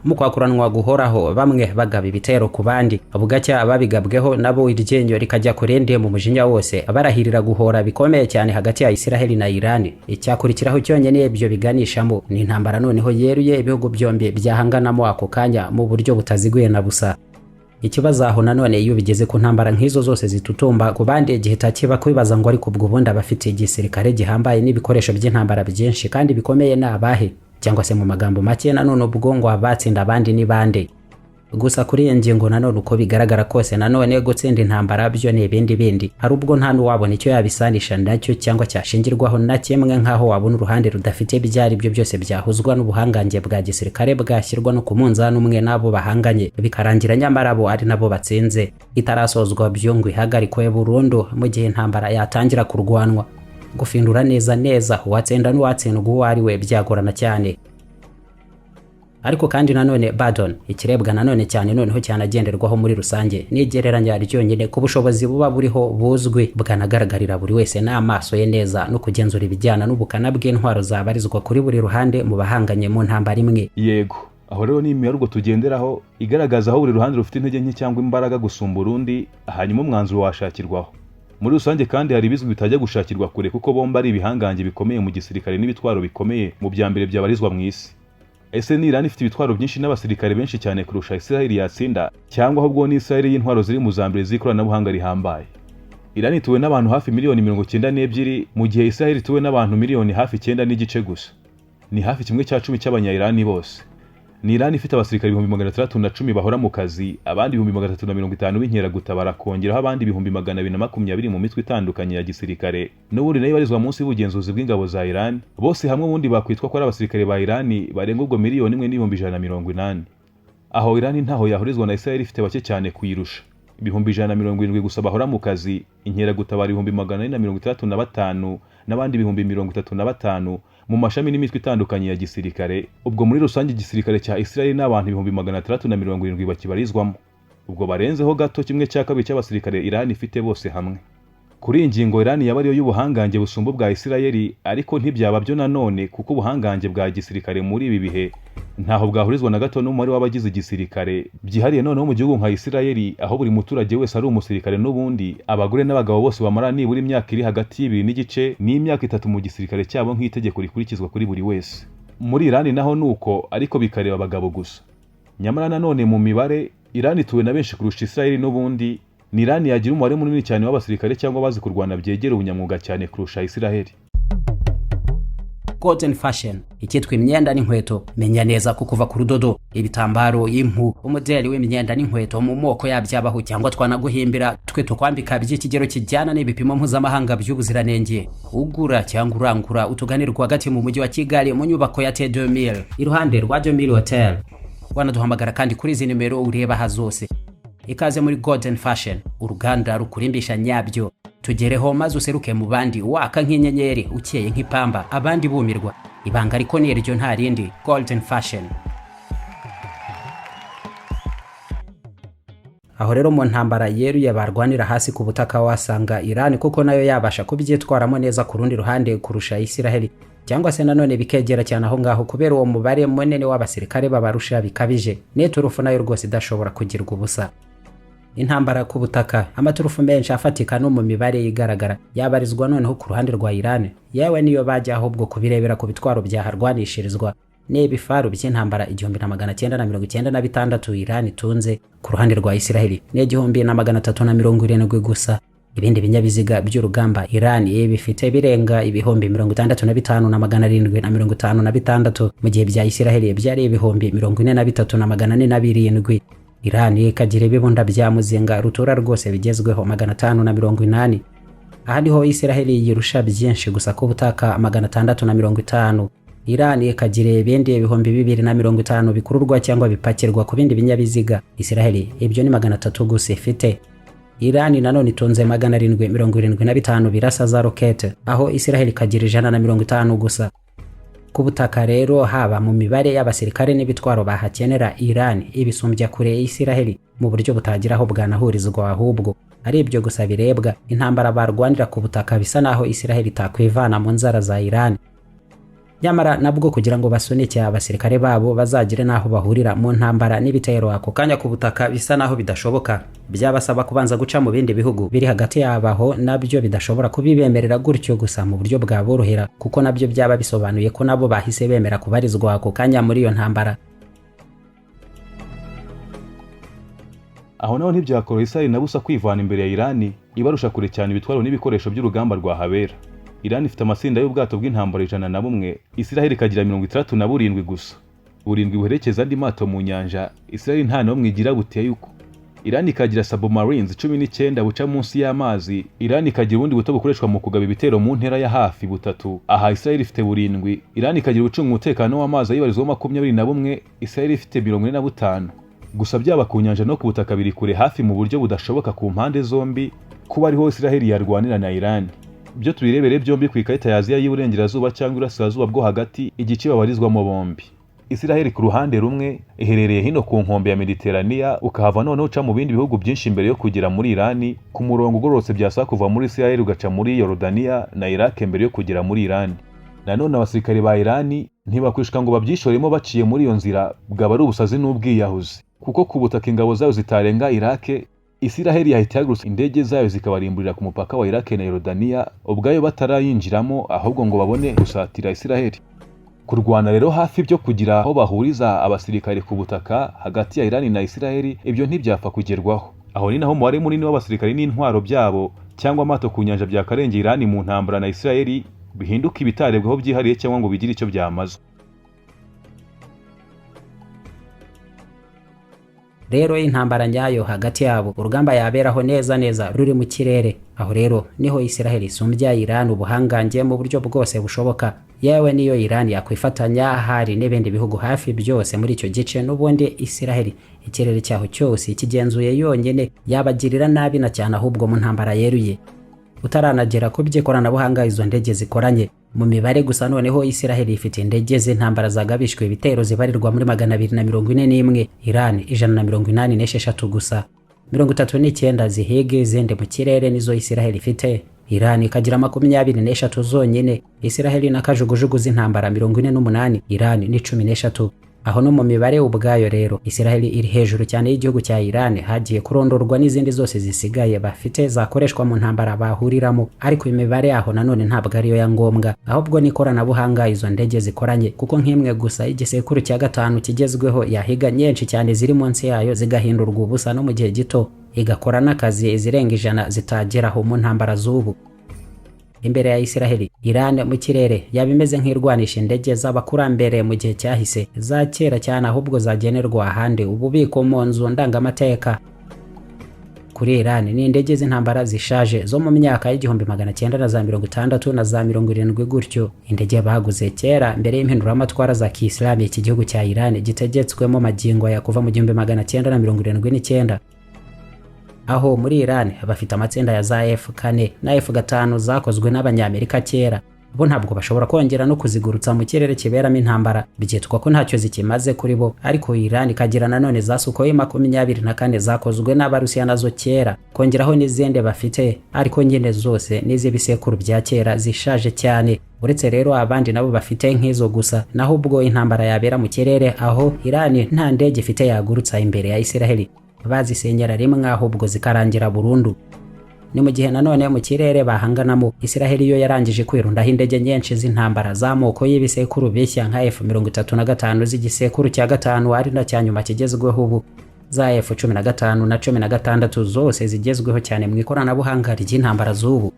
mu kwakuranwa guhoraho bamwe bagaba ibitero ku bandi bugacya ababigabweho nabo iryenyo rikajya kurende mu mujinya wose barahirira guhora bikomeye cyane hagati ya Israheli na Iran. Icyakurikiraho cyonyine ibyo biganishamo ni intambara noneho yeruye ibihugu byombi byahanganamo ako kanya mu buryo butaziguye na busa. Ikibazo aho nanone iyo bigeze ku ntambara nk'izo zose zitutumba ku bandi igihe takiba kwibaza ngo ariko ubwo bundi abafite igisirikare gihambaye n'ibikoresho by'intambara byinshi kandi bikomeye nabahe, cyangwa se mu magambo make nanone ubwo ngo batsinda abandi ni bande. Gusa kuri iyi ngingo nanone uko bigaragara kose nanone gutsinda intambara byo ni ibindi hari ubwo nta n'uwabona icyo yabisanisha nacyo cyangwa cyashingirwaho na kimwe nk'aho wabona uruhande rudafite byari byo byose byahuzwa n'ubuhangange bwa gisirikare bwashyirwa no ku munzani umwe n'abo bahanganye bikarangira nyamara abo ari nabo batsinze itarasozwa byo ngo ihagarikwe burundu mu gihe intambara yatangira kurwanwa. Gufindura neza uwatsinda n'uwatsindwa uwo ari we byagorana cyane. Ariko kandi nanone badon ikirebwa nanone cyane noneho cyanagenderwaho muri rusange nigereranya ryonyine ku bushobozi buba buriho buzwi bwanagaragarira buri wese n'amaso ye neza no kugenzura ibijyana n'ubukana bw'intwaro zabarizwa kuri buri ruhande mu bahanganye mu ntambara imwe. Yego, aho rero ni imiyarugo tugenderaho igaragaza aho buri ruhande rufite intege nke cyangwa imbaraga gusumba urundi, hanyuma umwanzuro washakirwaho. Muri rusange kandi hari bizwi bitajya gushakirwa kure kuko bomba ari ibihangange bikomeye mu gisirikare n'ibitwaro bikomeye mu byambere byabarizwa mu isi. Ese ni Iran ifite ibitwaro byinshi n'abasirikare benshi cyane kurusha Israheli yatsinda, cyangwa ahubwo ni Israheli Intwaro ziri mu zambere z'ikoranabuhanga rihambaye? Iran ituwe n'abantu hafi miliyoni 92 mu gihe Israheli ituwe n'abantu miliyoni hafi 9 n'igice gusa. Ni hafi 1/10 cy'abanya-Iran bose. Ni Iran ifite abasirikare 610 bahora mu kazi, abandi 350 b'inkeragutabara kongeraho abandi 220 mu mitwe itandukanye ya gisirikare. N'ubundi nayo barizwa munsi y'ubugenzuzi bw'ingabo za Iran. Bose hamwe ubundi bakwitwa ko ari abasirikare ba Iran barenga ubwo miliyoni 1,180. Aho Iran ntaho yahurizwa na Israheli ifite bake cyane kuyirusha. 170 gusa bahora mu kazi, inkeragutabara 465 n'abandi 35 mu mashami n'imitwe itandukanye ya gisirikare. Ubwo muri rusange igisirikare cya Israheli n'abantu 670 bakibarizwamo. Ubwo barenzeho gato 1/2 cy'abasirikare Iran ifite bose hamwe. Kuri ingingo Iran yabariyo y'ubuhangange busumba bwa Israheli, ariko ntibyaba byo nanone kuko ubuhangange bwa gisirikare muri ibi bihe ntaho bwahurizwa na gato n'umubare w'abagize igisirikare byihariye noneho mu gihugu nka Israheli, aho buri muturage wese ari umusirikare n'ubundi abagore n'abagabo bose bamara nibura imyaka iri hagati y'ibiri n'igice n'imyaka 3 mu gisirikare cyabo nk'itegeko rikurikizwa kuri buri wese. Muri Iran naho nuko, ariko bikareba abagabo gusa. Nyamara nanone mu mibare Iran ituwe na benshi kurusha Israheli n'ubundi. Ni Iran yagira umubare munini cyane w'abasirikare cyangwa bazi kurwana byegera ubunyamwuga cyane kurusha Israheli. Golden fashion ikitwa imyenda n'inkweto, menya neza ko kuva ku rudodo, ibitambaro, impu, umudeli w'imyenda n'inkweto mu moko yabyabaho cyangwa twanaguhimbira twe tukwambika by'ikigero kijyana n'ibipimo mpuzamahanga by'ubuziranenge. Ugura cyangwa urangura utuganirwa hagati mu mujyi wa Kigali mu nyubako ya T2000 iruhande rwa 2000 Hotel. Wanaduhamagara kandi kuri izi nimero ureba hazose. Ikaze muri Golden Fashion, uruganda rukurimbisha nyabyo. Tugereho maze useruke mu bandi waka nk'inyenyeri, ukeye nk'ipamba, abandi bumirwa. Ibanga ariko ni iryo nta rindi, Golden Fashion. Aho rero mu ntambara yeruye barwanira hasi ku butaka wasanga Iran kuko nayo yabasha kubyitwaramo neza ku rundi ruhande kurusha Israheli, cyangwa se nanone bikegera cyane aho ngaho kubera uwo mubare munini w'abasirikare babarusha bikabije. Neturufu nayo rwose idashobora kugirwa ubusa. Intambara ku butaka, amaturufu menshi afatika no mu mibare igaragara yabarizwa noneho ku ruhande rwa Iran. Yewe niyo bajya ahubwo kubirebera ku bitwaro byaharwanishirizwa n'ibifaru by'intambara 1996 Iran itunze. Ku ruhande rwa Israheli ni 1370 gusa. Ibindi binyabiziga by'urugamba Iran bifite birenga 65,756 mu gihe bya Israheli byari 43,427. Iran ikagira ibibunda bya muzinga rutura rwose bigezweho 580. Ahandi ho Israheli yirusha byinshi gusa ku butaka 650. Iran ikagira ibindi 2050 bikururwa cyangwa bipakirwa ku bindi binyabiziga. Israheli ibyo ni 300 gusa ifite. Iran nanone itunze 775 birasa za rokete, aho Israheli ikagira 150 gusa. Ku butaka rero haba mu mibare y'abasirikare n'ibitwaro bahakenera Iran ibisumbya kure Israheli mu buryo butagiraho bwanahurizwa, ahubwo ari ibyo gusa birebwa. Intambara barwanira ku butaka bisa naho Israheli takwivana mu nzara za Iran. nyamara nabwo kugira ngo basunike abasirikare babo bazagire naho bahurira mu ntambara n'ibitero ako kanya ku butaka bisa naho bidashoboka, byabasaba kubanza guca mu bindi bihugu biri hagati yabaho, nabyo bidashobora kubibemerera gutyo gusa mu buryo bwaborohera, kuko nabyo byaba bisobanuye ko nabo bahise bemera kubarizwa ako kanya muri iyo ntambara. Aho naho ntibyakoroha Israheli na busa kwivana imbere ya Irani ibarusha kure cyane ibitwaro n'ibikoresho by'urugamba rwa habera. Irani ifite amatsinda y'ubwato bw'intambara 101, Israheli ikagira 67 gusa. 7 buherekeza andi mato mu nyanja, Israheli nta n'umwe igira buteye uko. Irani ikagira submarines 19 buca munsi y'amazi, Irani ikagira ubundi buto bukoreshwa mu kugaba ibitero mu ntera ya hafi butatu. Aha Israheli ifite 7, Irani ikagira ucunga umutekano w'amazi ayibarizwamo 21, Israheli ifite 45. Gusa byaba ku nyanja no ku butaka biri kure hafi mu buryo budashoboka ku mpande zombi kuba ariho Israheli yarwanira na Irani. Byo tubirebere byombi ku ikarita ya Aziya y'Iburengerazuba cyangwa Irasirazuba bwo hagati, igice babarizwamo bombi. Israheli ku ruhande rumwe iherereye hino ku nkombe ya Mediterania, ukahava noneho uca mu bindi bihugu byinshi mbere yo kugera muri Irani, ku murongo ugororotse byasaba kuva muri Israheli ugaca muri Yordania na Iraq mbere yo kugera muri Irani. Nanone abasirikare ba Irani ntibakwishika ngo babyishoremo baciye muri iyo nzira, bwaba ari ubusazi n'ubwiyahuzi, kuko ku butaka ingabo zayo zitarenga Iraq, Israheli yahita yagurutsa indege zayo zikabarimburira ku mupaka wa Iraq na Yordania, ubwayo batarayinjiramo ahubwo ngo babone gusatira Israheli. Kurwana rero hafi byo kugira aho bahuriza abasirikare ku butaka hagati ya Irani na Israheli, ibyo ntibyapfa kugerwaho. Aho ni naho umubare munini w'abasirikare n'intwaro byabo cyangwa amato ku nyanja byakarengera Irani mu ntambara na Israheli bihinduka ibitarebwaho byihariye cyangwa ngo bigire icyo byamaze. Rero intambara nyayo hagati yabo, urugamba yaberaho neza ruri mu kirere. Aho rero niho Israheli isumbya Irani ubuhangange mu buryo bwose bushoboka, yewe niyo Irani yakwifatanya hari n'ibindi bihugu hafi byose muri icyo gice, n'ubundi Israheli ikirere cyaho cyose ikigenzuye yonyine yabagirira nabi na cyane, ahubwo mu ntambara yeruye. Utaranagera ku by'ikoranabuhanga izo ndege zikoranye mu mibare gusa, noneho Israheli ifite indege z'intambara zagabishwe ibitero zibarirwa muri 241, Irani 186 gusa. 39 zihiga izindi mu kirere nizo Israheli ifite, Irani ikagira 23 zonyine, Israheli n'akajugujugu z'intambara 48, Irani ni 13. Aho no mu mibare ubwayo rero Israheli iri hejuru cyane y'igihugu cya Irani, hagiye kurondorwa n'izindi zose zisigaye bafite zakoreshwa mu ntambara bahuriramo, ariko imibare yaho nanone ntabwo ariyo ya ngombwa, ahubwo ni ikoranabuhanga izo ndege zikoranye, kuko nk'imwe gusa igisekuru cya 5 kigezweho yahiga nyinshi cyane ziri munsi yayo zigahindurwa ubusa no mu gihe gito, igakora n'akazi izirenga 100 zitageraho mu ntambara z'ubu. Imbere ya Israheli, Irani mu kirere yabimeze nk'irwanisha indege z'abakurambere mu gihe cyahise, za kera cyane ahubwo zagenerwa ahandi ububiko mu nzu ndangamateka. Kuri Irani ni indege z'intambara zishaje zo mu myaka y'1960 na za 70 gutyo, indege baguze kera mbere y'impinduramatwara za Kiislamu iki gihugu cya Irani gitegetswemo magingo ya kuva mu 1979. Aho muri Irani bafite amatsinda ya za F4 na F5 zakozwe n'Abanyamerika kera, bo ntabwo bashobora kongera no kuzigurutsa mu kirere kiberamo intambara, byitwa ko ntacyo zikimaze kuri bo. Ariko Irani ikagira nanone za Sukhoi 24 zakozwe n'Abarusiya nazo kera, kongeraho n'izindi bafite, ariko nyine zose n'iz'ibisekuru bya kera zishaje cyane. Uretse rero abandi nabo bafite nk'izo gusa, naho ubwo intambara yabera mu kirere, aho Irani nta ndege ifite yagurutsa imbere ya Israheli, bazisenyera rimwe ahubwo zikarangira burundu. Ni mu gihe nanone mu kirere bahanganamo, Israheli yo yarangije kwirundaho indege nyinshi z'intambara z'amoko y'ibisekuru bishya nka F35 z'igisekuru cya 5 ari na cyanyuma kigezweho ubu, za F15 na 16 zose zigezweho cyane mu ikoranabuhanga ry'intambara z'ubu.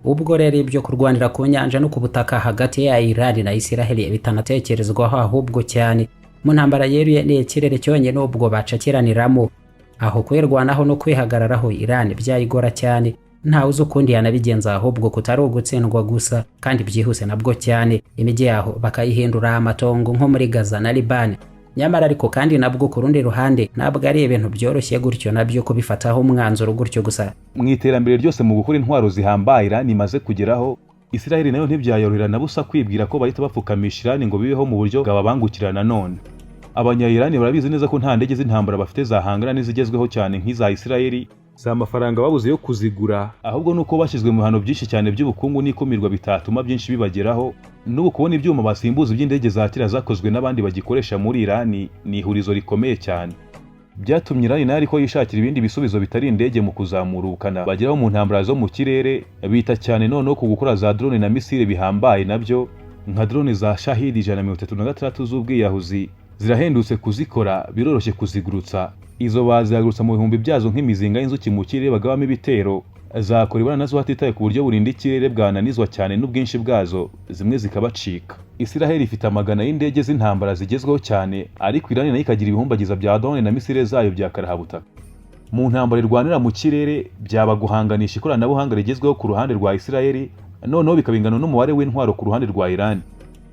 Ubwo rero ibyo kurwanira ku nyanja no ku butaka hagati ya Irani na Israheli bitanatekerezwaho ahubwo cyane. Mu ntambara yeruye ni ikirere cyonyine ubwo bacakiraniramo, aho kwirwanaho no kwihagararaho Irani byayigora cyane, nta uzi ukundi yanabigenza ahubwo kutari ugutsindwa gusa, kandi byihuse nabwo cyane. Imijyi yaho bakayihindura amatongo nko muri Gaza na Liban, nyamara ariko kandi nabwo ku rundi ruhande ntabwo ari ibintu byoroshye gutyo nabyo kubifataho umwanzuro gutyo gusa. Mu iterambere ryose mu gukora intwaro zihambaye Irani imaze kugeraho, Israheli nayo ntibyayorohera na busa kwibwira ko bahita bapfukamisha Irani ngo bibeho mu buryo bwababangukira nanone. Abanya-Irani barabizi neza ko nta ndege z'intambara bafite zahangana n'izigezweho cyane nk'iza Israheli, si amafaranga babuze yo kuzigura, ahubwo nuko bashyizwe mu bihano byinshi cyane by'ubukungu n'ikumirwa bitatuma byinshi bibageraho. N'ubu kubona ibyuma basimbuza iby'indege za kera zakozwe n'abandi bagikoresha muri Irani ni ihurizo rikomeye cyane. Byatumye Irani nayo ariko yishakira ibindi bisubizo bitari indege mu kuzamura ubukana bageraho mu ntambara zo mu kirere. Bita cyane noneho ku gukora za drone na misile bihambaye, nabyo nka drone za Shahid 136 z'ubwiyahuzi. Zirahendutse kuzikora, biroroshye kuzigurutsa. Izo bazihagurutsa mu bihumbi byazo nk'imizinga y'inzuki mu kirere bagabamo ibitero. Zakora ibara nazo hatitaye ku buryo burinda ikirere bwananizwa cyane n'ubwinshi bwazo, zimwe zikabacika. Israheli ifite amagana y'indege z'intambara zigezweho cyane, ariko Irani nayo ikagira ibihumbagiza bya drone na misile zayo bya karahabutaka. Mu ntambara irwanira mu kirere byaba guhanganisha ikoranabuhanga rigezweho ku ruhande rwa Israheli, noneho bikabingana n'umubare w'intwaro ku ruhande rwa Irani.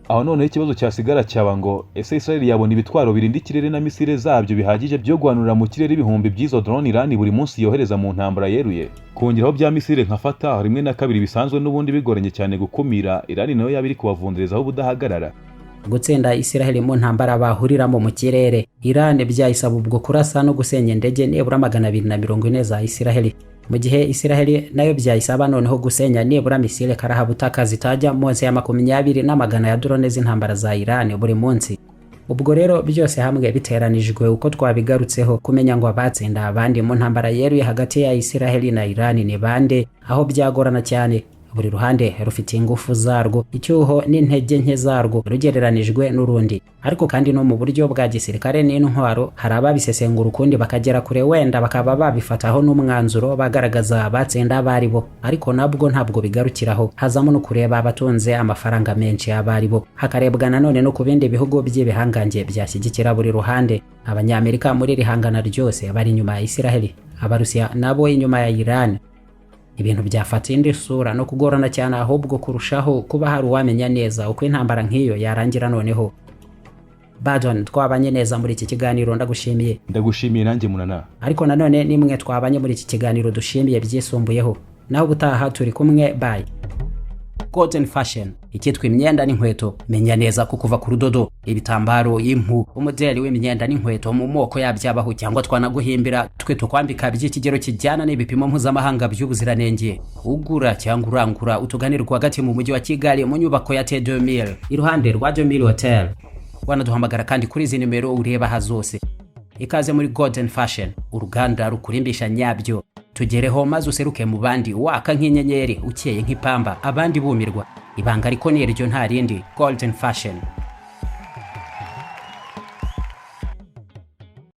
Aho noneho ikibazo cyasigara cyaba ngo ese Israheli yabona ibitwaro birinda ikirere na misile zabyo bihagije byo guhanura mu kirere ibihumbi by'izo drone Irani buri munsi yohereza mu ntambara yeruye. Kongeraho bya misile nka Fatah rimwe na kabiri bisanzwe n'ubundi bigoranye cyane gukumira, Irani nayo yabiri kubavunderezaho ubudahagarara. Gutsinda Israheli mu ntambara bahuriramo mu kirere, Irani byayisaba ubwo kurasa no gusenya indege nibura 240 za Israheli, mu gihe Israheli nayo byayisaba noneho gusenya nibura misile karahabutaka zitajya munsi ya 20 n'amagana ya drone z'intambara za Irani buri munsi. Ubwo rero byose hamwe biteranijwe uko twabigarutseho kumenya ngo batsinda abandi mu ntambara yeruye hagati ya Israheli na Irani ni bande, aho byagorana cyane. Buri ruhande rufite ingufu zarwo, icyuho n'intege nke zarwo rugereranijwe n'urundi. Ariko kandi no mu buryo bwa gisirikare n'intwaro hari ababisesengura ukundi bakagera kure, wenda bakaba babifataho n'umwanzuro bagaragaza batsinda abari bo. Ariko nabwo ntabwo bigarukiraho, hazamo no kureba abatunze amafaranga menshi abari bo, hakarebwa nanone no ku bindi bihugu by'ibihangange byashyigikira buri ruhande. Abanyamerika muri rihangana ryose bari inyuma ya Israheli, Abarusiya nabo inyuma ya Irani. Ibintu byafata indi sura no kugorana cyane, ahubwo kurushaho kuba hari uwamenya neza uko intambara nk'iyo yarangira. Noneho Badon, twabanye neza muri iki kiganiro, ndagushimiye. Ndagushimiye nanjye Munana. Ariko nanone nimwe twabanye muri iki kiganiro dushimiye byisumbuyeho. Naho gutaha turi kumwe, bye. Cotton fashion, ikitwa imyenda n'inkweto. Menya neza ko kuva ku rudodo, ibitambaro, impu, umudeli w'imyenda n'inkweto mu moko yabyabaho cyangwa twanaguhimbira twe tukwambika by'ikigero kijyana n'ibipimo mpuzamahanga by'ubuziranenge. Ugura cyangwa urangura utuganirwa hagati mu mujyi wa Kigali mu nyubako ya T2000 iruhande rwa 2000 Hotel. Wanaduhamagara kandi kuri izi nimero ureba hazose. Ikaze muri Golden Fashion, uruganda rukurimbisha nyabyo. Tugereho maze useruke mu bandi waka nk'inyenyeri, ukeye nk'ipamba, abandi bumirwa. Ibanga ariko ni iryo nta rindi. Golden Fashion.